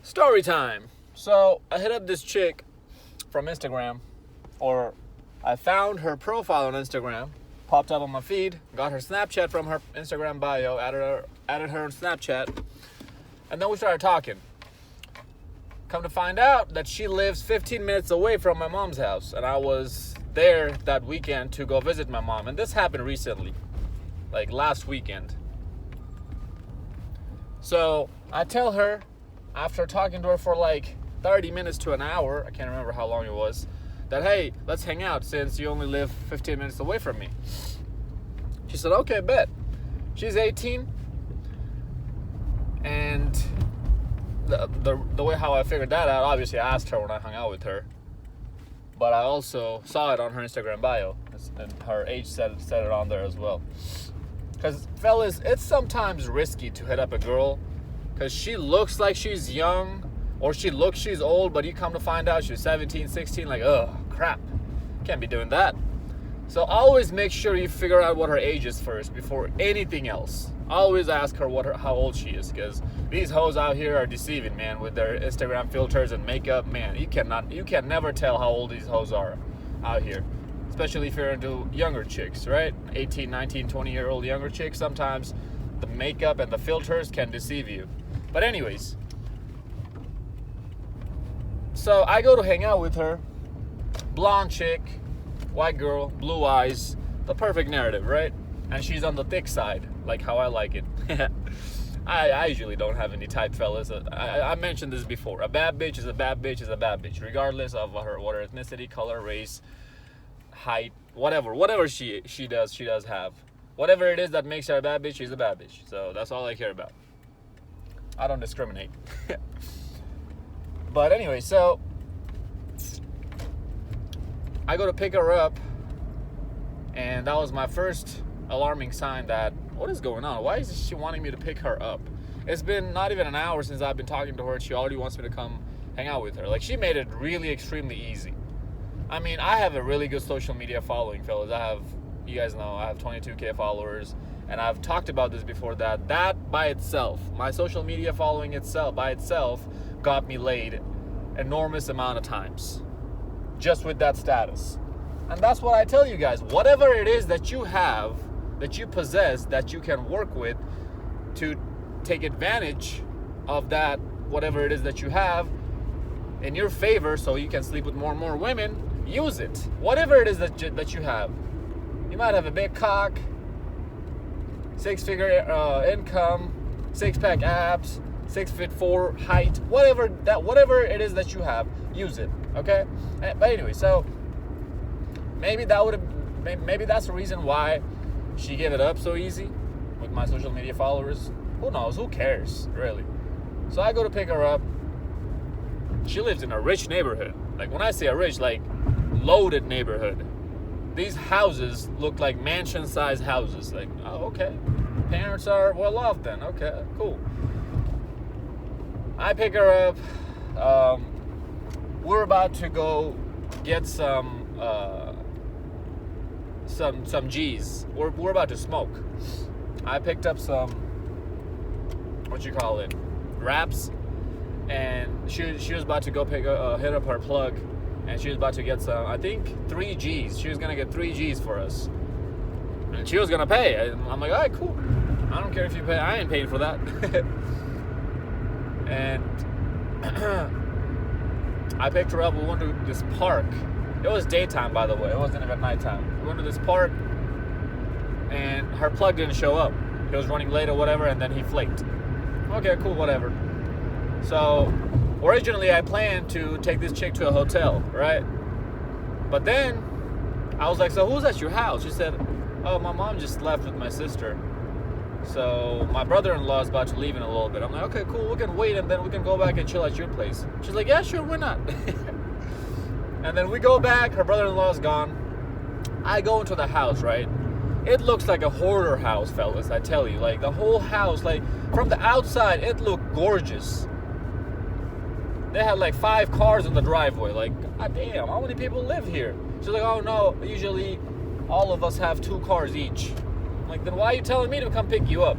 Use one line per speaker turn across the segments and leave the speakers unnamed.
Story time. So I hit up this chick from Instagram, or I found her profile on Instagram, popped up on my feed, got her Snapchat from her Instagram bio, added her on Snapchat, and then we started talking. Come to find out that she lives 15 minutes away from my mom's house, and I was there that weekend to go visit my mom, and this happened recently, like last weekend. So I tell her, after talking to her for like 30 minutes to an hour, I can't remember how long it was, that hey, let's hang out since you only live 15 minutes away from me. She said, okay, bet. She's 18, and the way how I figured that out, obviously I asked her when I hung out with her, but I also saw it on her Instagram bio, and her age said it on there as well. Because fellas, it's sometimes risky to hit up a girl because she looks like she's young, or she looks she's old, but you come to find out she's 17, 16, like, oh, crap. Can't be doing that. So always make sure you figure out what her age is first before anything else. Always ask her how old she is, because these hoes out here are deceiving, man, with their Instagram filters and makeup. Man, you can never tell how old these hoes are out here. Especially if you're into younger chicks, right? 18, 19, 20-year-old younger chicks. Sometimes the makeup and the filters can deceive you. But anyways, so I go to hang out with her. Blonde chick, white girl, blue eyes. The perfect narrative, right? And she's on the thick side, like how I like it. I usually don't have any type, fellas. I mentioned this before. A bad bitch is a bad bitch is a bad bitch, regardless of what her ethnicity, color, race, height, whatever she does have. Whatever it is that makes her a bad bitch, she's a bad bitch. So that's all I care about. I don't discriminate. But anyway, so I go to pick her up, and that was my first alarming sign that, what is going on? Why is she wanting me to pick her up? It's been not even an hour since I've been talking to her, and she already wants me to come hang out with her. Like, she made it really extremely easy. I mean, I have a really good social media following, fellas. You guys know, I have 22K followers, and I've talked about this before, that by itself, my social media following by itself, got me laid enormous amount of times, just with that status. And that's what I tell you guys. Whatever it is that you have, that you possess, that you can work with to take advantage of that, whatever it is that you have in your favor, so you can sleep with more and more women, use it. Whatever it is that you have. You might have a big cock, 6-figure income, 6-pack abs, 6'4" height, whatever it is that you have, use it. Okay? But anyway, so maybe that's the reason why she gave it up so easy with my social media followers. Who knows? Who cares, really? So I go to pick her up. She lives in a rich neighborhood. Like, when I say a rich, like, loaded neighborhood. These houses look like mansion-sized houses. Like, oh, okay. Parents are well off then. Okay, cool. I pick her up. We're about to go get some G's. We're about to smoke. I picked up some, wraps, and she was about to go hit up her plug, and she was about to get some, I think 3 G's. She was gonna get 3 G's for us, and she was gonna pay. I'm like, all right, cool. I don't care if you pay. I ain't paying for that. And I picked her up. We went to this park. It was daytime, by the way. It wasn't even nighttime. We went to this park, and her plug didn't show up. He was running late or whatever, and then he flaked. Okay, cool, whatever. So originally I planned to take this chick to a hotel, right? But then I was like, so who's at your house? She said, oh, my mom just left with my sister. So my brother-in-law is about to leave in a little bit. I'm like, okay, cool, we can wait, and then we can go back and chill at your place. She's like, yeah, sure, why not? And then we go back, her brother-in-law's gone. I go into the house, right? It looks like a hoarder house, fellas, I tell you. Like, the whole house, like, from the outside, it looked gorgeous. They had like 5 cars in the driveway. Like, god damn, how many people live here? She's like, oh no, usually all of us have 2 cars each. I'm like, then why are you telling me to come pick you up?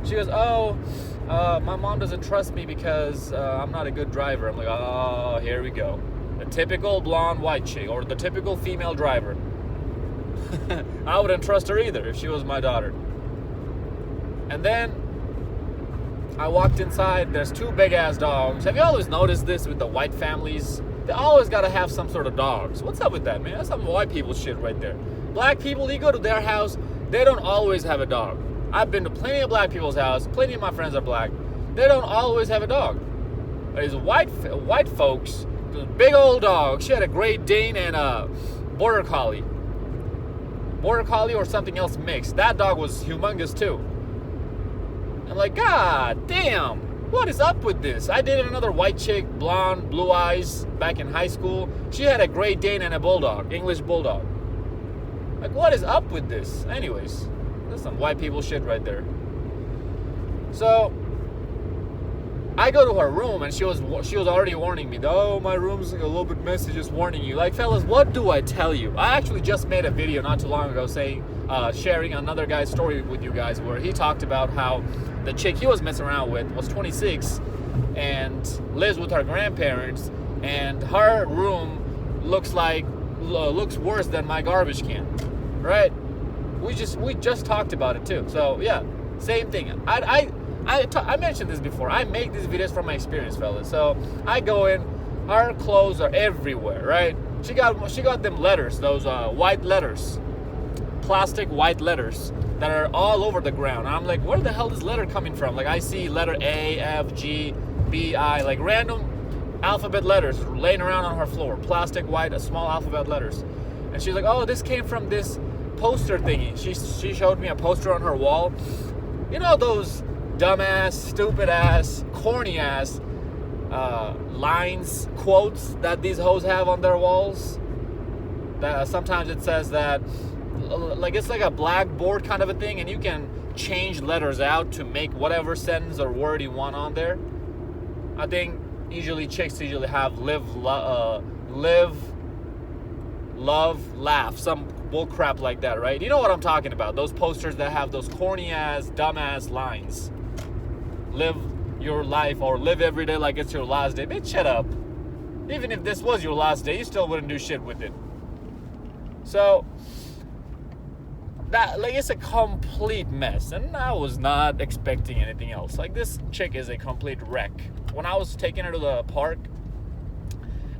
She goes, oh, My mom doesn't trust me because I'm not a good driver. I'm like, oh, here we go. The typical blonde white chick, or the typical female driver. I wouldn't trust her either if she was my daughter. And then I walked inside. There's two big ass dogs. Have you always noticed this with the white families? They always gotta have some sort of dogs. What's up with that, man? That's some white people shit right there. Black people, you go to their house, they don't always have a dog. I've been to plenty of black people's house. Plenty of my friends are black. They don't always have a dog. There's white folks, big old dog. She had a Great Dane and a Border Collie. Border Collie or something else mixed. That dog was humongous too. I'm like, God damn, what is up with this? I dated another white chick, blonde, blue eyes, back in high school. She had a Great Dane and a bulldog, English bulldog. Like, what is up with this? Anyways, that's some white people shit right there. So I go to her room and she was already warning me. Oh, my room's a little bit messy, just warning you. Like, fellas, what do I tell you? I actually just made a video not too long ago sharing another guy's story with you guys, where he talked about how the chick he was messing around with was 26 and lives with her grandparents, and her room looks worse than my garbage can, right? We just talked about it too. So yeah, same thing. I mentioned this before. I make these videos from my experience, fellas. So I go in, her clothes are everywhere, right? She got them letters, those white letters, plastic white letters that are all over the ground. And I'm like, where the hell is letter coming from? Like, I see letter A, F, G, B, I, like random alphabet letters laying around on her floor. Plastic white, small alphabet letters. And she's like, oh, this came from this poster thingy. She showed me a poster on her wall. You know those dumbass, stupid ass, corny ass lines, quotes that these hoes have on their walls? That sometimes it says that, like, it's like a blackboard kind of a thing, and you can change letters out to make whatever sentence or word you want on there. I think chicks usually have live, love, laugh, some bull crap like that, right? You know what I'm talking about? Those posters that have those corny ass, dumbass lines. Live your life, or live every day like it's your last day. Bitch, shut up. Even if this was your last day, you still wouldn't do shit with it. So that, like, it's a complete mess, and I was not expecting anything else. Like, this chick is a complete wreck. When I was taking her to the park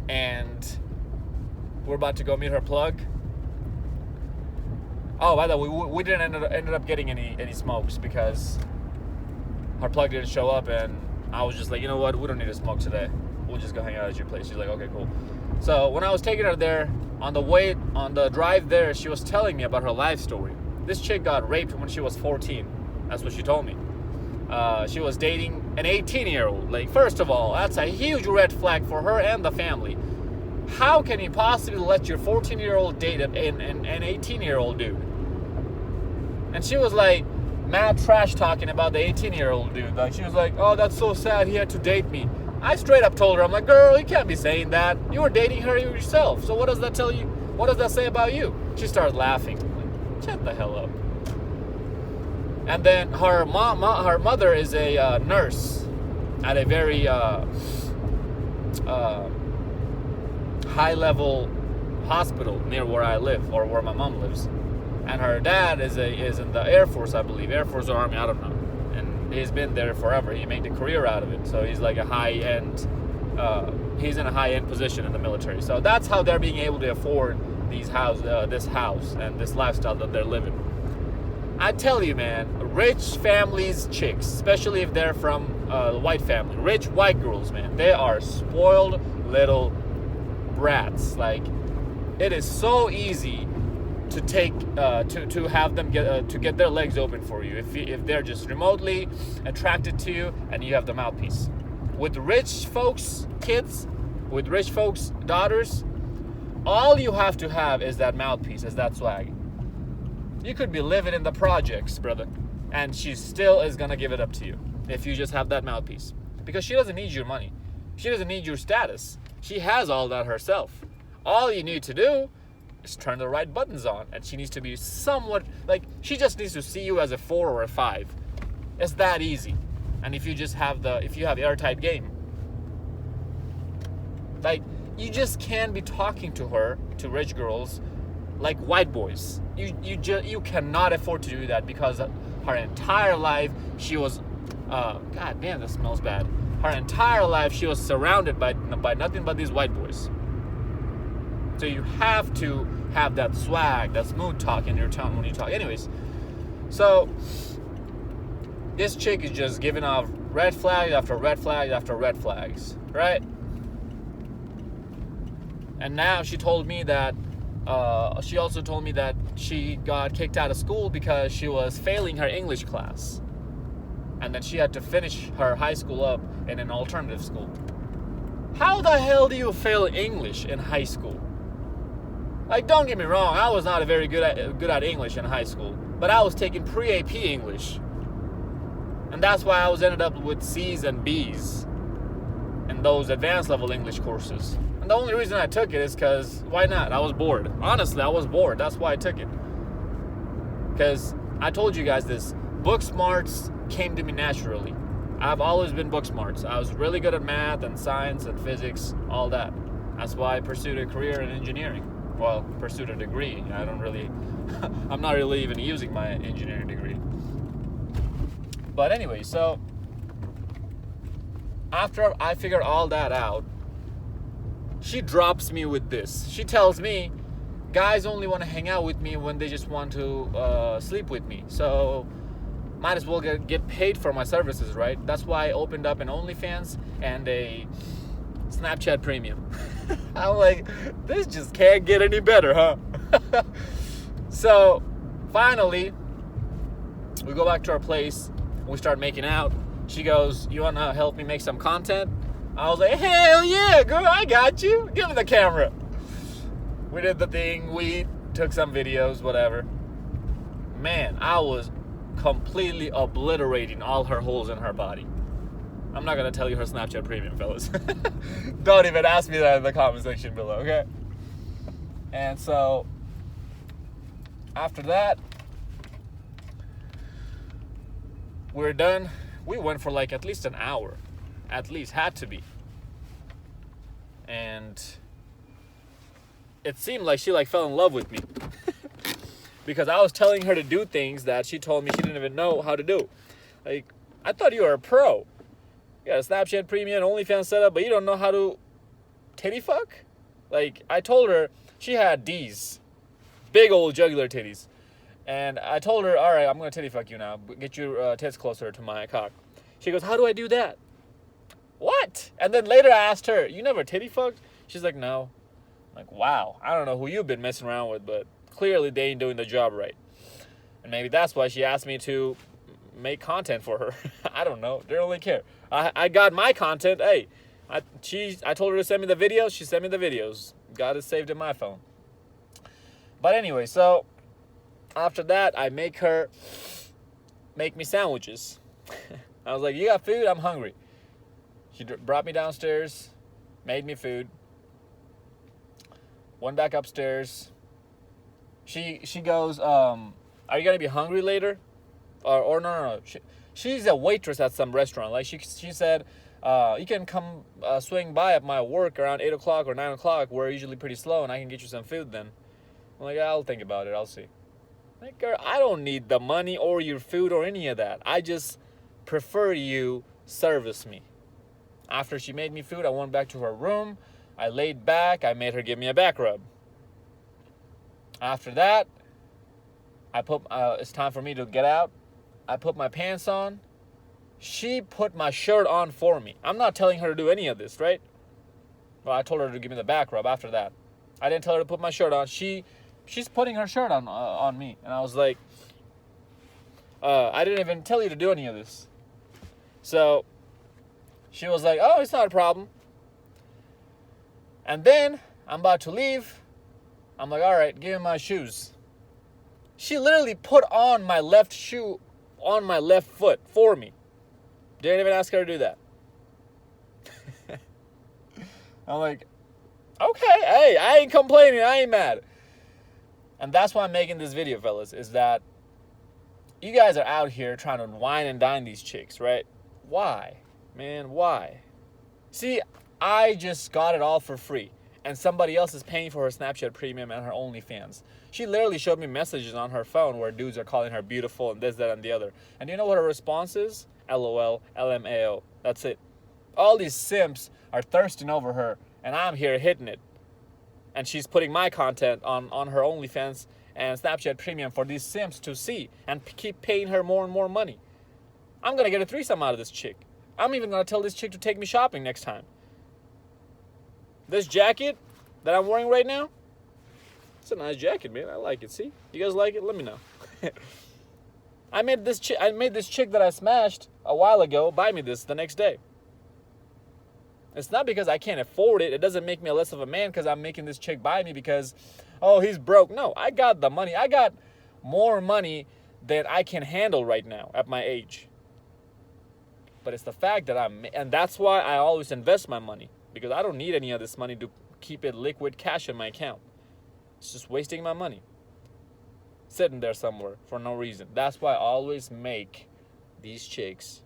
and we're about to go meet her plug. Oh, by the way, we didn't ended up getting any smokes because her plug didn't show up, and I was just like, you know what, we don't need to smoke today. We'll just go hang out at your place. She's like, okay, cool. So when I was taking her there, on the drive there, she was telling me about her life story. This chick got raped when she was 14. That's what she told me. She was dating an 18-year-old. Like, first of all, that's a huge red flag for her and the family. How can you possibly let your 14-year-old date an 18-year-old dude? And she was like mad trash talking about the 18-year-old dude. Like, she was like, oh, that's so sad, he had to date me. I straight up told her, I'm like, girl, you can't be saying that. You were dating her yourself. So what does that tell you? What does that say about you? She started laughing. I'm like, shut the hell up. And then her mother is a nurse at a very high-level hospital near where I live, or where my mom lives. And her dad is in the Air Force, I believe. Air Force or Army, I don't know. And he's been there forever. He made a career out of it. So he's like a high-end, he's in a high-end position in the military. So that's how they're being able to afford this house and this lifestyle that they're living. I tell you, man, rich families, chicks, especially if they're from a white family, rich white girls, man, they are spoiled little brats. Like, it is so easy to take to have them get their legs open for you if they're just remotely attracted to you and you have the mouthpiece. With rich folks' kids, with rich folks' daughters, all you have to have is that mouthpiece, is that swag. You could be living in the projects, brother, and she still is gonna give it up to you if you just have that mouthpiece. Because she doesn't need your money. She doesn't need your status. She has all that herself. All you need to do is turn the right buttons on, and she needs to be somewhat, like, she just needs to see you as a 4 or a 5. It's that easy. and if you have airtight game. Like, you just can't be talking to her, to rich girls, like white boys. You cannot afford to do that, because her entire life she was, god damn, that smells bad. Her entire life she was surrounded by nothing but these white boys. So you have to have that swag, that smooth talk in your tone when you talk. Anyways, so this chick is just giving off red flag after red flag after red flags, right? And now she told me that, she also told me that she got kicked out of school because she was failing her English class. And that she had to finish her high school up in an alternative school. How the hell do you fail English in high school? Like, don't get me wrong, I was not a very good at English in high school, but I was taking pre-AP English. And that's why I was ended up with C's and B's in those advanced level English courses. And the only reason I took it is because, why not? I was bored. Honestly, I was bored. That's why I took it. Because I told you guys this, book smarts came to me naturally. I've always been book smarts. I was really good at math and science and physics, all that. That's why I pursued a career in engineering. Well, pursued a degree. I'm not really even using my engineering degree. But anyway, so after I figured all that out, she drops me with this. She tells me, guys only want to hang out with me when they just want to sleep with me. So might as well get paid for my services, right? That's why I opened up an OnlyFans and a Snapchat Premium. I'm like, this just can't get any better, huh? So finally, we go back to our place. We start making out. She goes, you want to help me make some content? I was like, hell yeah, girl, I got you. Give me the camera. We did the thing. We took some videos, whatever. Man, I was completely obliterating all her holes in her body. I'm not going to tell you her Snapchat Premium, fellas. Don't even ask me that in the comment section below, okay? And so, after that, we're done. We went for like at least an hour. At least, had to be. And it seemed like she like fell in love with me. Because I was telling her to do things that she told me she didn't even know how to do. Like, I thought you were a pro. You got a Snapchat Premium, OnlyFans setup, but you don't know how to titty fuck? Like, I told her she had D's. Big old jugular titties. And I told her, all right, I'm going to titty fuck you now. Get your tits closer to my cock. She goes, how do I do that? What? And then later I asked her, you never titty fucked? She's like, no. I'm like, wow. I don't know who you've been messing around with, but clearly they ain't doing the job right. And maybe that's why she asked me to make content for her. I don't know. They don't really care. I got my content. Hey, I told her to send me the videos. She sent me the videos. Got it saved in my phone. But anyway, so after that, I make her make me sandwiches. I was like, you got food? I'm hungry. She brought me downstairs, made me food. Went back upstairs. She goes, are you going to be hungry later? Or no. She's a waitress at some restaurant. Like she said, you can come swing by at my work around 8 o'clock or 9 o'clock. We're usually pretty slow, and I can get you some food then. I'm like, I'll think about it. I'll see. Like, girl, I don't need the money or your food or any of that. I just prefer you service me. After she made me food, I went back to her room. I laid back. I made her give me a back rub. After that, it's time for me to get out. I put my pants on. She put my shirt on for me. I'm not telling her to do any of this, right? Well, I told her to give me the back rub after that. I didn't tell her to put my shirt on. She's putting her shirt on me. And I was like, I didn't even tell you to do any of this. So she was like, oh, it's not a problem. And then I'm about to leave. I'm like, all right, give me my shoes. She literally put on my left shoe on my left foot for me. Didn't even ask her to do that. I'm like, okay, hey, I ain't complaining, I ain't mad. And that's why I'm making this video, fellas, is that you guys are out here trying to wine and dine these chicks, right? Why? Man, why? See, I just got it all for free. And somebody else is paying for her Snapchat Premium and her OnlyFans. She literally showed me messages on her phone where dudes are calling her beautiful and this, that, and the other. And you know what her response is? LOL, LMAO. That's it. All these simps are thirsting over her, and I'm here hitting it. And she's putting my content on her OnlyFans and Snapchat Premium for these simps to see and keep paying her more and more money. I'm going to get a threesome out of this chick. I'm even going to tell this chick to take me shopping next time. This jacket that I'm wearing right now, it's a nice jacket, man. I like it. See? You guys like it? Let me know. I made this chick that I smashed a while ago buy me this the next day. It's not because I can't afford it. It doesn't make me less of a man because I'm making this chick buy me because, oh, he's broke. No, I got the money. I got more money than I can handle right now at my age. But it's the fact that and that's why I always invest my money, because I don't need any of this money to keep it liquid cash in my account. It's just wasting my money sitting there somewhere for no reason. That's why I always make these chicks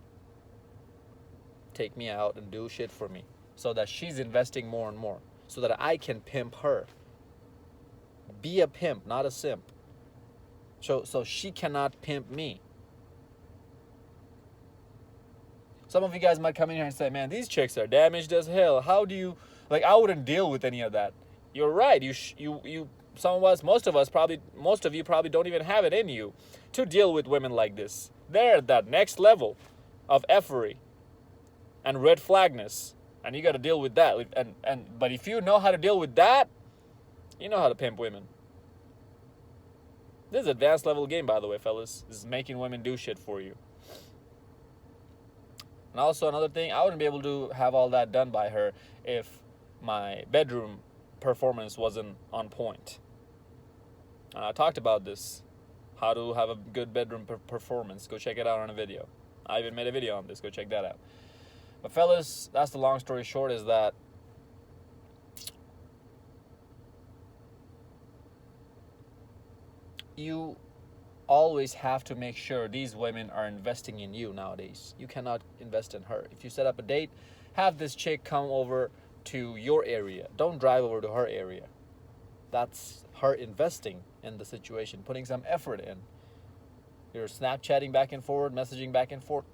take me out and do shit for me, so that she's investing more and more, so that I can pimp her. Be a pimp, not a simp. So she cannot pimp me. Some of you guys might come in here and say, man, these chicks are damaged as hell. How do you, I wouldn't deal with any of that. You're right. Some of us, most of you probably don't even have it in you to deal with women like this. They're at that next level of effery and red flagness, and you got to deal with that. But if you know how to deal with that, you know how to pimp women. This is an advanced level game, by the way, fellas. This is making women do shit for you. And also another thing, I wouldn't be able to have all that done by her if my bedroom performance wasn't on point. I talked about this, how to have a good bedroom performance. Go check it out on a video. I even made a video on this. Go check that out. But fellas, that's the long story short, is that you always have to make sure these women are investing in you nowadays. You cannot invest in her. If you set up a date, have this chick come over to your area. Don't drive over to her area. That's her investing in the situation, putting some effort in. You're Snapchatting back and forth, messaging back and forth.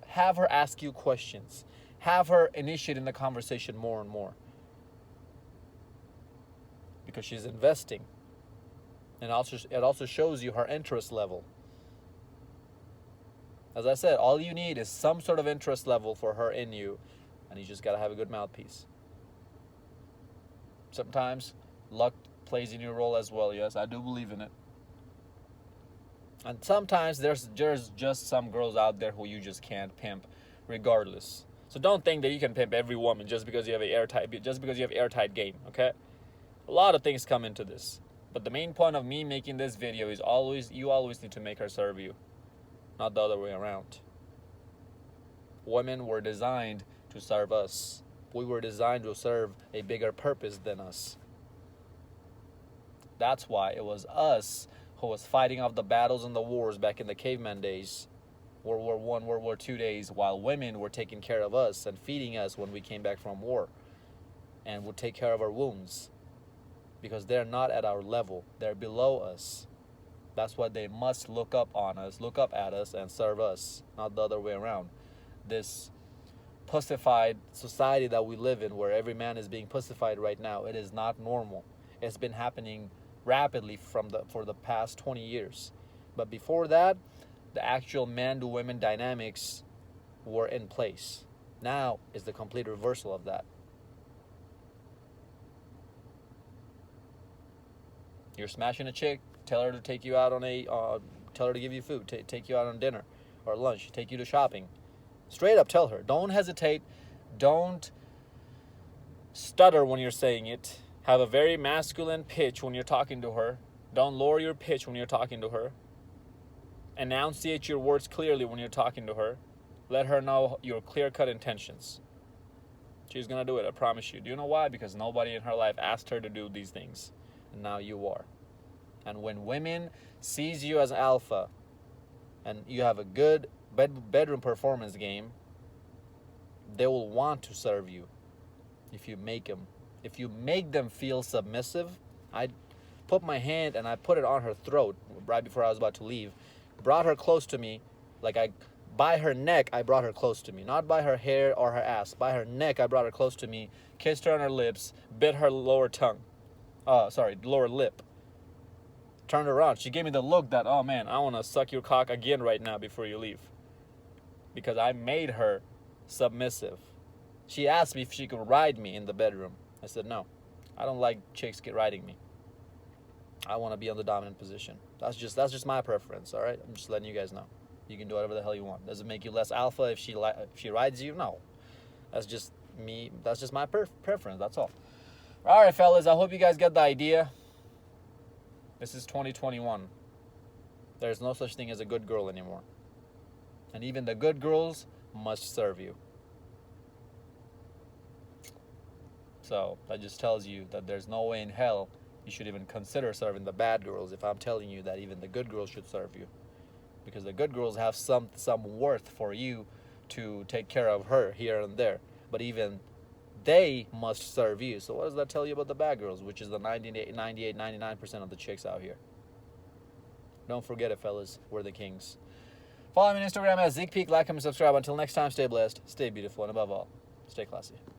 Have her ask you questions. Have her initiate in the conversation more and more. Because she's investing. And it also shows you her interest level. As I said, all you need is some sort of interest level for her in you, and you just got to have a good mouthpiece. Sometimes luck plays in your role as well. Yes, I do believe in it. And sometimes there's just some girls out there who you just can't pimp regardless. So don't think that you can pimp every woman just because you have airtight game, okay? A lot of things come into this. But the main point of me making this video is you always need to make her serve you, not the other way around. Women were designed to serve us. We were designed to serve a bigger purpose than us. That's why it was us who was fighting off the battles and the wars back in the caveman days, World War I, World War II days, while women were taking care of us and feeding us when we came back from war, and would take care of our wounds. Because they're not at our level. They're below us. That's why they must look up at us and serve us, not the other way around. This pussified society that we live in, where every man is being pussified right now, it is not normal. It's been happening rapidly for the past 20 years. But before that, the actual man to women dynamics were in place. Now is the complete reversal of that. You're smashing a chick, tell her to take you out tell her to give you food, take you out on dinner or lunch, take you to shopping. Straight up tell her. Don't hesitate. Don't stutter when you're saying it. Have a very masculine pitch when you're talking to her. Don't lower your pitch when you're talking to her. Enunciate your words clearly when you're talking to her. Let her know your clear-cut intentions. She's going to do it, I promise you. Do you know why? Because nobody in her life asked her to do these things. And now you are. And when women sees you as alpha and you have a good bedroom performance game,
they will want to serve you if you make them feel submissive. I put my hand and I put it on her throat right before I was about to leave, brought her close to me, like by her neck, I brought her close to me. Not by her hair or her ass. By her neck, I brought her close to me, kissed her on her lips, bit her lower lip. Turned around. She gave me the look that, oh man, I want to suck your cock again right now before you leave. Because I made her submissive. She asked me if she could ride me in the bedroom. I said no. I don't like chicks riding me. I want to be on the dominant position. That's just my preference, all right? I'm just letting you guys know. You can do whatever the hell you want. Does it make you less alpha if she rides you? No. That's just me. That's just my preference. That's all. All right, fellas. I hope you guys get the idea. This is 2021. There's no such thing as a good girl anymore. And even the good girls must serve you. So that just tells you that there's no way in hell you should even consider serving the bad girls if I'm telling you that even the good girls should serve you. Because the good girls have some worth for you to take care of her here and there. But even they must serve you. So what does that tell you about the bad girls, which is the 98, 99% of the chicks out here? Don't forget it, fellas. We're the kings. Follow me on Instagram at Zeekpeak. Like, comment, subscribe. Until next time, stay blessed, stay beautiful, and above all, stay classy.